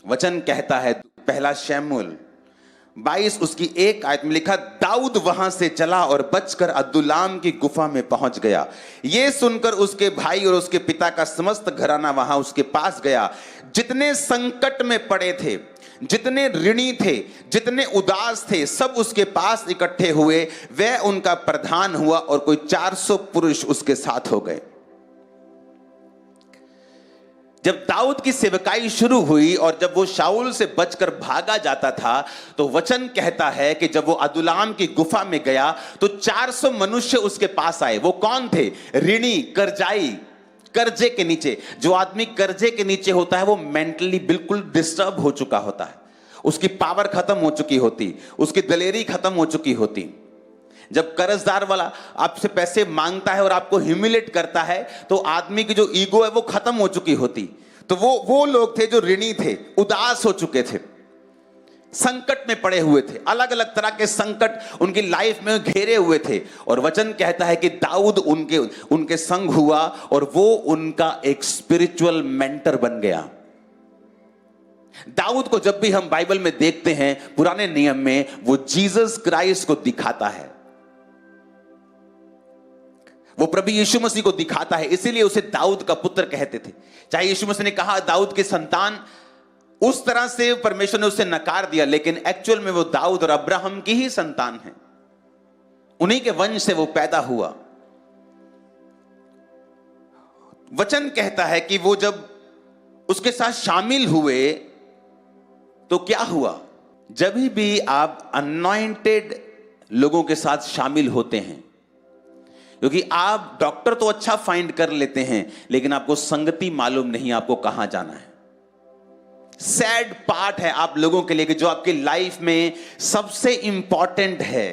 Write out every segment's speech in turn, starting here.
वचन कहता है, पहला शमूएल 22 उसकी 1 आयत में लिखा, दाऊद वहां से चला और बचकर अदुल्लाम की गुफा में पहुंच गया। यह सुनकर उसके भाई और उसके पिता का समस्त घराना वहां उसके पास गया। जितने संकट में पड़े थे, जितने ऋणी थे, जितने उदास थे, सब उसके पास इकट्ठे हुए। वह उनका प्रधान हुआ और कोई 400 पुरुष उसके साथ हो गए। जब दाऊद की सेवकाई शुरू हुई और जब वो शाऊल से बचकर भागा जाता था, तो वचन कहता है कि जब वो अदुल्लाम की गुफा में गया तो 400 मनुष्य उसके पास आए। वो कौन थे? ऋणी, कर्जाई, कर्जे के नीचे। जो आदमी कर्जे के नीचे होता है वो मेंटली बिल्कुल डिस्टर्ब हो चुका होता है, उसकी पावर खत्म हो चुकी होती, उसकी दलेरी खत्म हो चुकी होती। जब कर्जदार वाला आपसे पैसे मांगता है और आपको ह्यूमिलेट करता है, तो आदमी की जो ईगो है वो खत्म हो चुकी होती। तो वो लोग थे जो ऋणी थे, उदास हो चुके थे, संकट में पड़े हुए थे, अलग अलग तरह के संकट उनकी लाइफ में घेरे हुए थे। और वचन कहता है कि दाऊद उनके संग हुआ और वो उनका एक स्पिरिचुअल मेंटर बन गया। दाऊद को जब भी हम बाइबल में देखते हैं, पुराने नियम में, वो जीसस क्राइस्ट को दिखाता है, वो प्रभु यीशु मसीह को दिखाता है। इसीलिए उसे दाऊद का पुत्र कहते थे। चाहे यीशु मसीह ने कहा दाऊद की संतान, उस तरह से परमेश्वर ने उसे नकार दिया, लेकिन एक्चुअल में वो दाऊद और अब्राहम की ही संतान है, उन्हीं के वंश से वो पैदा हुआ। वचन कहता है कि वो जब उसके साथ शामिल हुए तो क्या हुआ? जब भी आप अनॉइंटेड लोगों के साथ शामिल होते हैं, क्योंकि आप डॉक्टर तो अच्छा फाइंड कर लेते हैं, लेकिन आपको संगति मालूम नहीं आपको कहां जाना है। सैड पार्ट है आप लोगों के लिए कि जो आपकी लाइफ में सबसे इंपॉर्टेंट है,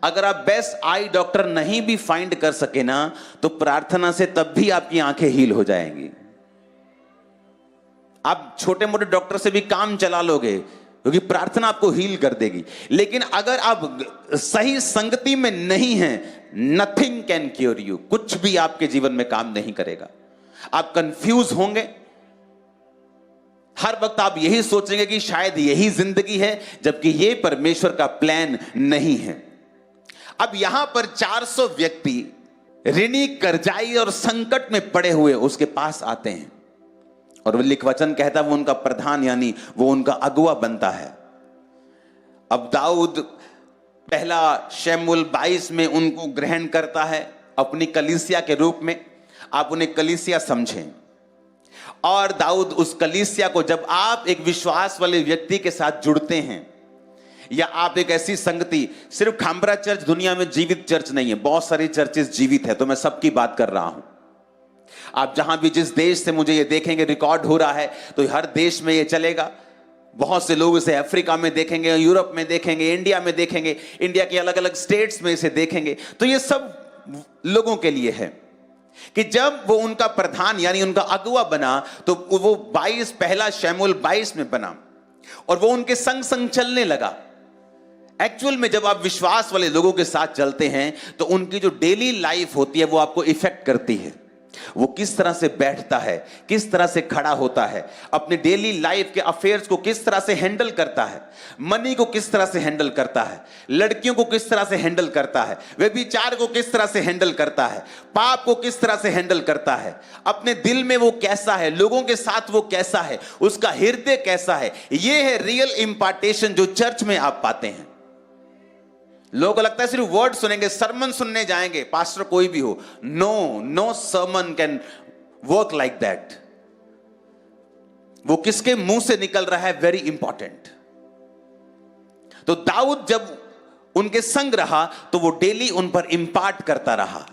अगर आप बेस्ट आई डॉक्टर नहीं भी फाइंड कर सके ना, तो प्रार्थना से तब भी आपकी आंखें हील हो जाएंगी। आप छोटे मोटे डॉक्टर से भी काम चला लोगे, क्योंकि प्रार्थना आपको हील कर देगी। लेकिन अगर आप सही संगति में नहीं हैं, नथिंग कैन क्योर यू, कुछ भी आपके जीवन में काम नहीं करेगा। आप कंफ्यूज होंगे, हर वक्त आप यही सोचेंगे कि शायद यही जिंदगी है, जबकि यह परमेश्वर का प्लान नहीं है। अब यहां पर 400 व्यक्ति ऋणी, कर्जाई और संकट में पड़े हुए उसके पास आते हैं, और वचन कहता है वो उनका प्रधान, यानी वो उनका अगुआ बनता है। अब दाऊद पहला शमूएल 22 में उनको ग्रहण करता है अपनी कलीसिया के रूप में। आप उन्हें कलीसिया समझें, और दाऊद उस कलीसिया को, जब आप एक विश्वास वाले व्यक्ति के साथ जुड़ते हैं, या आप एक ऐसी संगति, सिर्फ खांबरा चर्च दुनिया में जीवित चर्च नहीं है, बहुत सारी चर्चेस जीवित है, तो मैं सबकी बात कर रहा हूं। आप जहां भी जिस देश से मुझे ये देखेंगे रिकॉर्ड हो रहा है, तो हर देश में ये चलेगा। बहुत से लोग इसे अफ्रीका में देखेंगे, यूरोप में देखेंगे, इंडिया में देखेंगे, इंडिया के अलग अलग स्टेट्स में इसे देखेंगे। तो ये सब लोगों के लिए है कि जब वो उनका प्रधान यानी उनका अगुआ बना, तो वो 22 पहला शमूएल 22 में बना, और वो उनके संग संग चलने लगा। एक्चुअल में जब आप विश्वास वाले लोगों के साथ चलते हैं, तो उनकी जो डेली लाइफ होती है वो आपको इफेक्ट करती है। वो किस तरह से बैठता है, किस तरह से खड़ा होता है, अपने डेली लाइफ के अफेयर्स को किस तरह से हैंडल करता है, मनी को किस तरह से हैंडल करता है, लड़कियों को किस तरह से हैंडल करता है, व्यभिचार को किस तरह से हैंडल करता है, पाप को किस तरह से हैंडल करता है, अपने दिल में वो कैसा है, लोगों के साथ वो कैसा है, उसका हृदय कैसा है। ये है रियल इंपार्टेशन जो चर्च में आप पाते हैं। लोगों को लगता है सिर्फ वर्ड सुनेंगे, सरमन सुनने जाएंगे, पास्टर कोई भी हो। No sermon can work like that. वो किसके मुंह से निकल रहा है, वेरी इंपॉर्टेंट। तो दाऊद जब उनके संग रहा, तो वो डेली उन पर इंपार्ट करता रहा,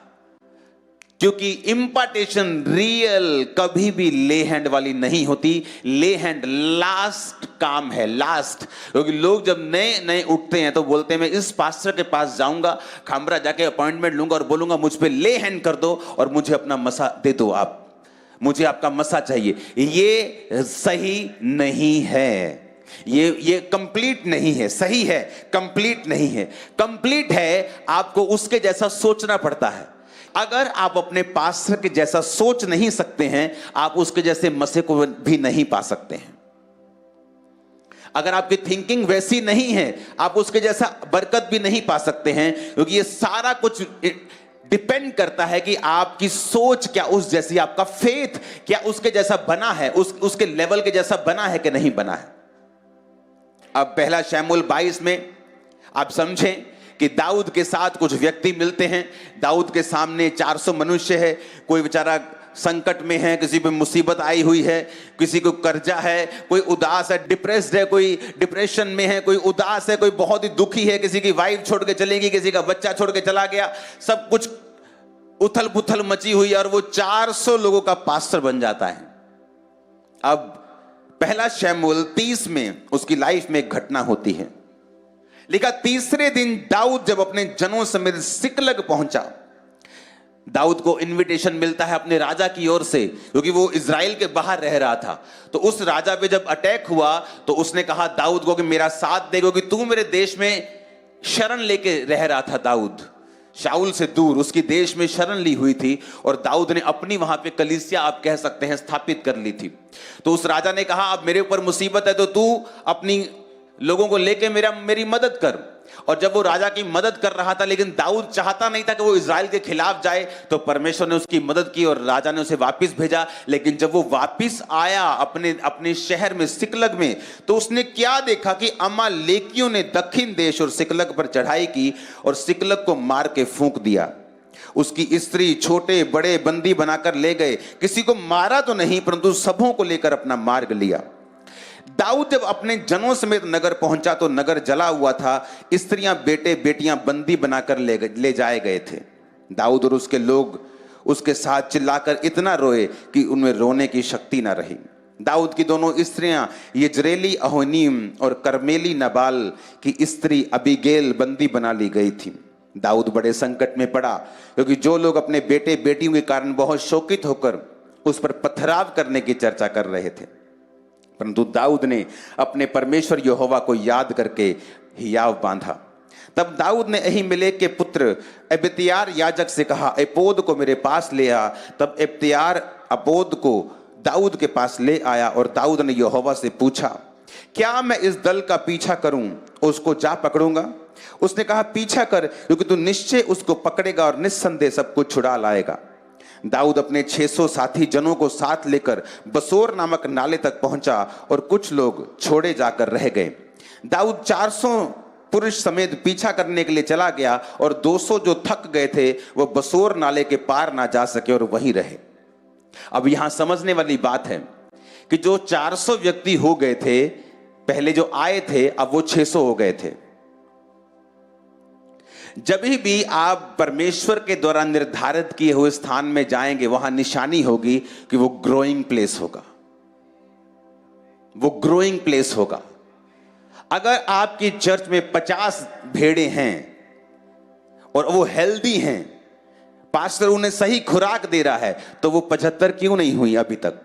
क्योंकि इंपार्टेशन रियल कभी भी ले हैंड वाली नहीं होती। ले हैंड लास्ट काम है, लास्ट। क्योंकि लोग जब नए नए उठते हैं तो बोलते हैं मैं इस पास्टर के पास जाऊंगा, खामरा जाके अपॉइंटमेंट लूंगा और बोलूंगा मुझ पे ले हैंड कर दो और मुझे अपना मसा दे दो, आप मुझे आपका मसा चाहिए। ये सही नहीं है, ये कंप्लीट नहीं है। सही है, कंप्लीट नहीं है। कंप्लीट है आपको उसके जैसा सोचना पड़ता है। अगर आप अपने पास्टर के जैसा सोच नहीं सकते हैं, आप उसके जैसे मसे को भी नहीं पा सकते हैं। अगर आपकी थिंकिंग वैसी नहीं है, आप उसके जैसा बरकत भी नहीं पा सकते हैं, क्योंकि ये सारा कुछ डिपेंड करता है कि आपकी सोच क्या उस जैसी, आपका फेथ क्या उसके जैसा बना है, उसके लेवल के जैसा बना है कि नहीं बना है। अब पहला शमूएल 22 में आप समझें कि दाऊद के साथ कुछ व्यक्ति मिलते हैं। दाऊद के सामने 400 मनुष्य है। कोई बेचारा संकट में है, किसी पे मुसीबत आई हुई है, किसी को कर्जा है, कोई उदास है, डिप्रेस्ड है, कोई डिप्रेशन में है, कोई उदास है, कोई बहुत ही दुखी है, किसी की वाइफ छोड़ के चलेगी, किसी का बच्चा छोड़ के चला गया, सब कुछ उथल पुथल मची हुई, और वो 400 लोगों का पास्टर बन जाता है। अब पहला शमूएल 30 में उसकी लाइफ में एक घटना होती है। लिखा, तीसरे दिन दाऊद जब अपने जनों समेत सिकलग पहुंचा, दाऊद को इनविटेशन मिलता है अपने राजा की ओर से, क्योंकि वो इज़राइल के बाहर रह रहा था। तो उस राजा पे जब अटैक हुआ तो उसने कहा दाऊद को कि मेरा साथ दे, क्योंकि तू मेरे देश में शरण लेके रह रहा था। दाऊद शाऊल से दूर उसकी देश में शरण ली हुई थी, और दाऊद ने अपनी वहां पे कलीसिया आप कह सकते हैं स्थापित कर ली थी। तो उस राजा ने कहा अब मेरे ऊपर मुसीबत है, तो तू अपनी लोगों को लेके मेरी मदद कर। और जब वो राजा की मदद कर रहा था, लेकिन दाऊद चाहता नहीं था कि वो इज़राइल के खिलाफ जाए, तो परमेश्वर ने उसकी मदद की और राजा ने उसे वापस भेजा। लेकिन जब वो वापस आया अपने शहर में सिकलग में, तो उसने क्या देखा कि अमालेकियों ने दक्षिण देश और सिकलग पर चढ़ाई की और सिकलग को मार के फूंक दिया। उसकी स्त्री छोटे बड़े बंदी बनाकर ले गए। किसी को मारा तो नहीं, परंतु सबों को लेकर अपना मार्ग लिया। दाऊद जब अपने जनों समेत नगर पहुंचा तो नगर जला हुआ था। स्त्रियां बेटे बेटियां बंदी बनाकर ले जाए गए थे। दाऊद और उसके लोग उसके साथ चिल्लाकर इतना रोए कि उनमें रोने की शक्ति ना रही। दाऊद की दोनों स्त्रियां यजरेली अहोनीम और करमेली नबाल की स्त्री अबीगेल बंदी बना ली गई थी। दाऊद बड़े संकट में पड़ा, क्योंकि जो लोग अपने बेटे बेटियों के कारण बहुत शोकित होकर उस पर पथराव करने की चर्चा कर रहे थे, परंतु दाऊद ने अपने परमेश्वर यहोवा को याद करके हियाव बांधा। तब दाऊद ने अहीमेलेक के पुत्र अबित्यार याजक से कहा, एपोद को मेरे पास ले आ। तब अबित्यार अपोद को दाऊद के पास ले आया, और दाऊद ने यहोवा से पूछा, क्या मैं इस दल का पीछा करूं, उसको जा पकड़ूंगा? उसने कहा, पीछा कर, क्योंकि तू निश्चय उसको पकड़ेगा और निस्संदेह सब कुछ छुड़ा लाएगा। दाऊद अपने 600 साथी जनों को साथ लेकर बसोर नामक नाले तक पहुंचा, और कुछ लोग छोड़े जाकर रह गए। दाऊद 400 पुरुष समेत पीछा करने के लिए चला गया, और 200 जो थक गए थे वो बसोर नाले के पार ना जा सके और वहीं रहे। अब यहां समझने वाली बात है कि जो 400 व्यक्ति हो गए थे पहले जो आए थे, अब वो 600 हो गए थे। जब भी आप परमेश्वर के द्वारा निर्धारित किए हुए स्थान में जाएंगे, वहां निशानी होगी कि वो ग्रोइंग प्लेस होगा, वो ग्रोइंग प्लेस होगा। अगर आपकी चर्च में 50 भेड़ें हैं और वो हेल्दी हैं, पास्टर उन्हें सही खुराक दे रहा है, तो वो 75 क्यों नहीं हुई अभी तक?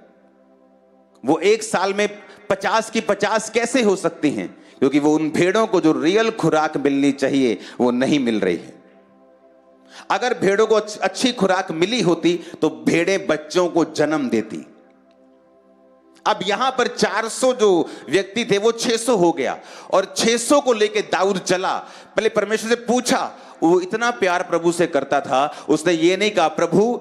वो एक साल में 50 की 50 कैसे हो सकती हैं? क्योंकि वो उन भेड़ों को जो रियल खुराक मिलनी चाहिए वो नहीं मिल रही है। अगर भेड़ों को अच्छी खुराक मिली होती तो भेड़ें बच्चों को जन्म देती। अब यहां पर 400 जो व्यक्ति थे वो 600 हो गया, और 600 को लेके दाऊद चला। पहले परमेश्वर से पूछा, वो इतना प्यार प्रभु से करता था, उसने ये नहीं कहा प्रभु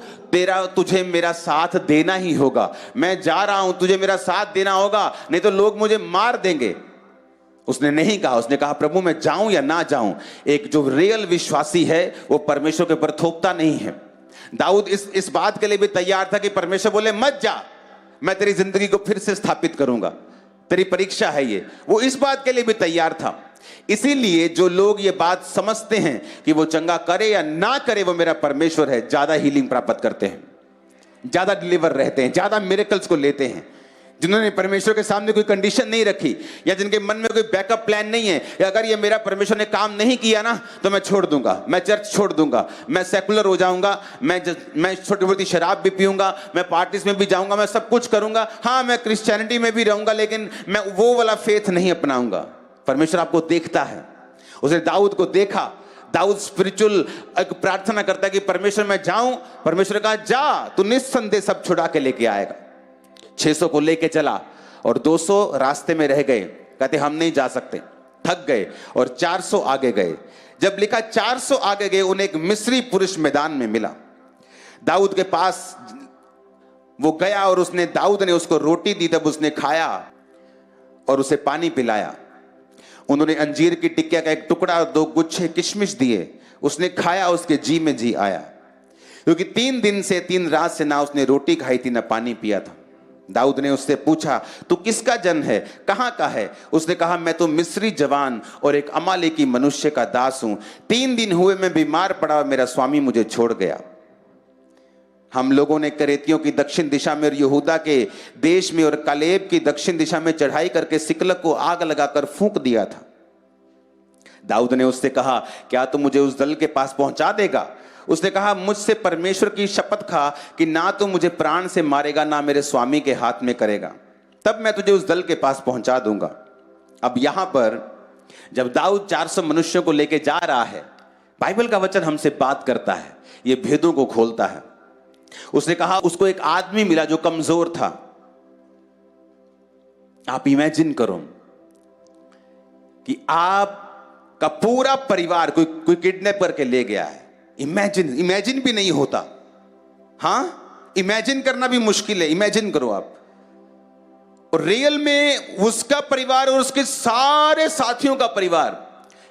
तुझे मेरा साथ देना ही होगा, मैं जा रहा हूं, तुझे मेरा साथ देना होगा, नहीं तो लोग मुझे मार देंगे। उसने नहीं कहा, उसने कहा प्रभु मैं जाऊं या ना जाऊं। एक जो रियल विश्वासी है वो परमेश्वर के ऊपर थोपता नहीं है। दाऊद इस बात के लिए भी तैयार था कि परमेश्वर बोले मत जा, मैं तेरी जिंदगी को फिर से स्थापित करूंगा, तेरी परीक्षा है ये, वो इस बात के लिए भी तैयार था। इसीलिए जो लोग ये बात समझते हैं कि वो चंगा करे या ना करे वो मेरा परमेश्वर है, ज्यादा हीलिंग प्राप्त करते हैं, ज्यादा डिलीवर रहते हैं, ज्यादा मिरेकल्स को लेते हैं। जिन्होंने परमेश्वर के सामने कोई कंडीशन नहीं रखी, या जिनके मन में कोई बैकअप प्लान नहीं है, या अगर ये मेरा परमेश्वर ने काम नहीं किया ना तो मैं छोड़ दूंगा, मैं चर्च छोड़ दूंगा, मैं सेकुलर हो जाऊंगा, मैं छोटी मोटी शराब भी पीऊंगा, मैं पार्टीज में भी जाऊंगा, मैं सब कुछ करूंगा, हाँ मैं क्रिश्चियनिटी में भी रहूंगा, लेकिन मैं वो वाला फेथ नहीं अपनाऊंगा। परमेश्वर आपको देखता है। उसने दाऊद को देखा। दाऊद स्पिरिचुअल एक प्रार्थना करता है कि परमेश्वर मैं जाऊं। परमेश्वर कहा जा, तू निस्संदेह सब छुड़ा के लेके आएगा। 600 को लेके चला और 200 रास्ते में रह गए। कहते हम नहीं जा सकते, थक गए और 400 आगे गए। जब लिखा 400 आगे गए, उन्हें एक मिस्री पुरुष मैदान में मिला। दाऊद के पास वो गया और दाऊद ने उसको रोटी दी, तब उसने खाया और उसे पानी पिलाया। उन्होंने अंजीर की टिक्किया का एक टुकड़ा और 2 गुच्छे किशमिश दिए, उसने खाया, उसके जी में जी आया, क्योंकि 3 दिन से 3 रात से ना उसने रोटी खाई थी ना पानी पिया था। दाऊद ने उससे पूछा, तू किसका जन है, कहां का है? उसने कहा, मैं तो मिस्री जवान और एक अमालेकी मनुष्य का दास हूं। 3 दिन हुए मैं बीमार पड़ा और मेरा स्वामी मुझे छोड़ गया। हम लोगों ने करेतियों की दक्षिण दिशा में और यहूदा के देश में और कालेब की दक्षिण दिशा में चढ़ाई करके सिकलग को आग लगाकर फूंक दिया था। दाऊद ने उससे कहा, क्या तू मुझे उस दल के पास पहुंचा देगा? उसने कहा, मुझसे परमेश्वर की शपथ खा कि ना तो मुझे प्राण से मारेगा ना मेरे स्वामी के हाथ में करेगा, तब मैं तुझे उस दल के पास पहुंचा दूंगा। अब यहां पर जब दाऊद 400 मनुष्यों को लेकर जा रहा है, बाइबल का वचन हमसे बात करता है, ये भेदों को खोलता है। उसने कहा उसको एक आदमी मिला जो कमजोर था। आप इमेजिन करो कि आपका पूरा परिवार कोई किडनैप करके ले गया है। इमेजिन भी नहीं होता। हां, इमेजिन करना भी मुश्किल है। इमेजिन करो आप, और रियल में उसका परिवार और उसके सारे साथियों का परिवार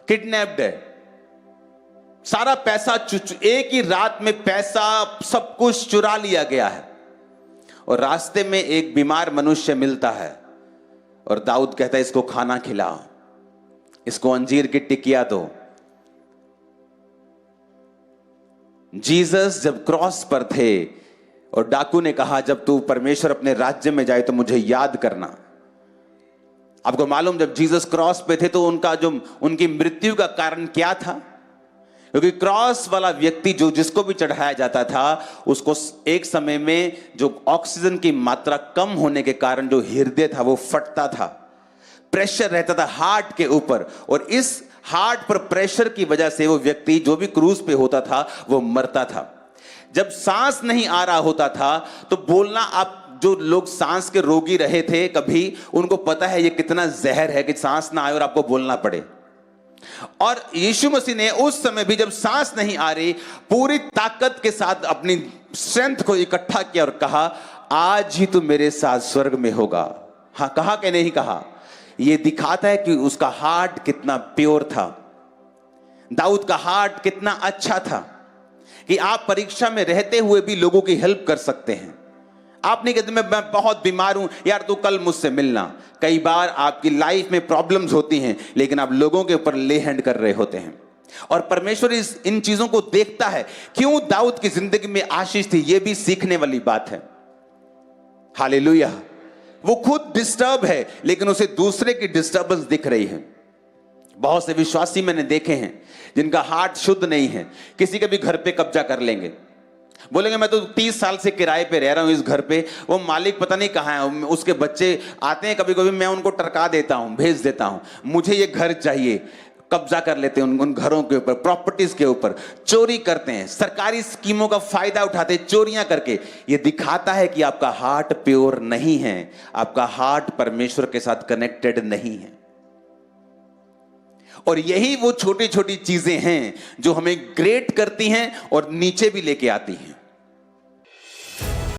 किडनैप्ड है। सारा पैसा एक ही रात में पैसा सब कुछ चुरा लिया गया है। और रास्ते में एक बीमार मनुष्य मिलता है और दाऊद कहता है, इसको खाना खिलाओ, इसको अंजीर की टिकिया दो। जीसस जब क्रॉस पर थे और डाकू ने कहा, जब तू परमेश्वर अपने राज्य में जाए तो मुझे याद करना। आपको मालूम, जब जीसस क्रॉस पे थे तो उनकी मृत्यु का कारण क्या था? क्योंकि क्रॉस वाला व्यक्ति जिसको भी चढ़ाया जाता था, उसको एक समय में जो ऑक्सीजन की मात्रा कम होने के कारण जो हृदय था वो फटता था, प्रेशर रहता था हार्ट के ऊपर, और इस हार्ट पर प्रेशर की वजह से वो व्यक्ति जो भी क्रूज पे होता था वो मरता था। जब सांस नहीं आ रहा होता था तो बोलना, आप जो लोग सांस के रोगी रहे थे कभी, उनको पता है ये कितना जहर है कि सांस ना आए और आपको बोलना पड़े। और यीशु मसीह ने उस समय भी जब सांस नहीं आ रही, पूरी ताकत के साथ अपनी स्ट्रेंथ को इकट्ठा किया और कहा, आज ही तू मेरे साथ स्वर्ग में होगा। हाँ, कहा कि नहीं कहा? यह दिखाता है कि उसका हार्ट कितना प्योर था, दाऊद का हार्ट कितना अच्छा था कि आप परीक्षा में रहते हुए भी लोगों की हेल्प कर सकते हैं। आप नहीं कहते मैं बहुत बीमार हूं यार, तू कल मुझसे मिलना। कई बार आपकी लाइफ में प्रॉब्लम्स होती हैं, लेकिन आप लोगों के ऊपर ले हैंड कर रहे होते हैं, और परमेश्वर इन चीजों को देखता है। क्यों दाऊद की जिंदगी में आशीष थी, यह भी सीखने वाली बात है। हालेलुया। वो खुद डिस्टर्ब है, लेकिन उसे दूसरे की डिस्टर्बेंस दिख रही है। बहुत से विश्वासी मैंने देखे हैं जिनका हार्ट शुद्ध नहीं है, किसी के भी घर पे कब्जा कर लेंगे, बोलेंगे मैं तो 30 साल से किराए पे रह रहा हूं इस घर पे, वो मालिक पता नहीं कहां है। उसके बच्चे आते हैं, कभी कभी मैं उनको टरका देता हूं, भेज देता हूं, मुझे ये घर चाहिए। कब्जा कर लेते हैं उन घरों के ऊपर, प्रॉपर्टीज के ऊपर, चोरी करते हैं, सरकारी स्कीमों का फायदा उठाते हैं चोरियां करके। ये दिखाता है कि आपका हार्ट प्योर नहीं है, आपका हार्ट परमेश्वर के साथ कनेक्टेड नहीं है। और यही वो छोटी छोटी चीजें हैं जो हमें ग्रेट करती हैं और नीचे भी लेके आती हैं।